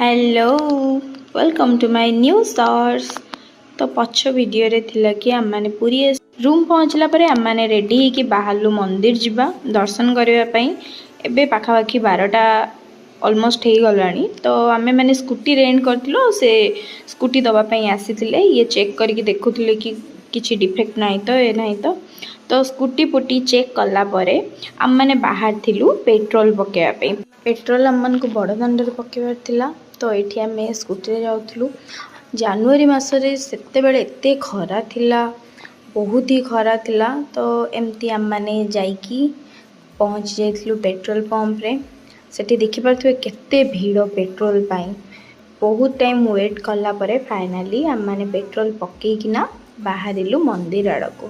Hello welcome to my new stars. तो पछ video रे थिला कि आम माने पूरी रूम पहुँचला परे आम माने रेडी होइकि बाहरलु मंदिर जिबा दर्शन करबा पई। एबे पाखापाखि 12टा ऑलमोस्ट हो गलानी। तो आमे माने स्कूटी रेंट करथिलो से स्कूटी दबा पई आसीथिले ये चेक करके देखुथिले कि किछि डिफेक्ट नाही तो ए नाही तो स्कूटी पुटी चेक कला परे आम माने बाहर थिलु पेट्रोल पकेवा पई। पेट्रोल आम मन को बड़ दांडे पकेबार थिला। तो ये आम स्कूटी जाऊँ जानुरी मसरे सेते बेले एते खरा थिला, बहुत ही खरा थिला। तो एमती आम माने जाइकी पहुँच जाइलु पेट्रोल पंप रे। सेठी देखि पारथुवे केते भीड़ पेट्रोल पाई। बहुत टाइम वेट कला परे फाइनाली आम माने पेट्रोल पकेइकिना बाहरिलु मंदिर आड़को।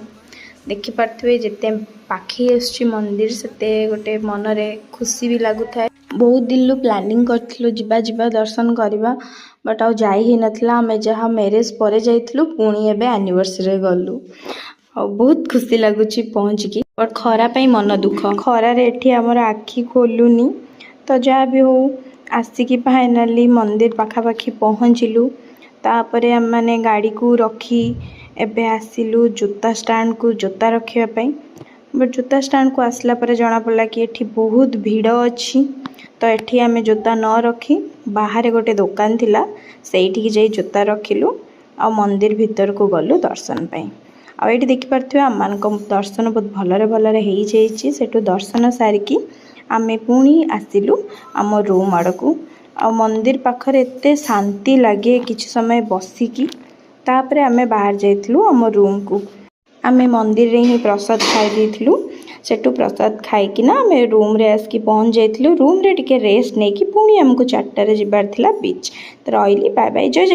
देखि पारथुवे जेते पाखी आछि मंदिर सेते गोटे मनरे खुशी भी लागुथाय। बहुत दिन प्लानिंग करथिलु जिबा जिबा दर्शन करबा बट आउ जाई ही नथला। हमें जहाँ मैरिज परे जाइथिलु पुणी एबे एनिवर्सरी गलु और बहुत खुशी लागुची पहुँच की। बट खरा पई मन दुख खरा रे एठी हमर आखी खोलुनी। तो जहाँ भी हो आसिकी फाइनाली मंदिर पाखापाखि पहुँचलु। तापरे हम माने गाड़ी को रखी एबे आसिलु जूता स्टैंड को जूता रखिया पई। बट जूता स्टैंड को आसला परे जना पड़ा कि एठी बहुत भीड़ अच्छी। तो एठी आमे जूता न रखी बाहर गोटे दुकान थिला सेठी जाई जूता रखिलु आ मंदिर भीतर को गलु दर्शन पई। आ एठी देखि परथुवे आम मान को दर्शन बहुत भलरे भलरे हेई जाईची। सेठु दर्शन सारिकी आमे पुणी आसिलु आम रूम आड़को। आ मंदिर पाखरे एते शांति लगे किछि समय बसिकी तापरे आमे बाहर जाइथिलु आम रूम को। आमे मंदिर रे ही प्रसाद खाई देथिलु। सेठु प्रसाद खाइकिना आमे रूम रे आसकी पहुँच जाइथिलु। रूम रे टिके रेस्ट नेकी पुणी हमको 4टा रे जिबार थिला बीच। तो रहिली बाय बाय जय।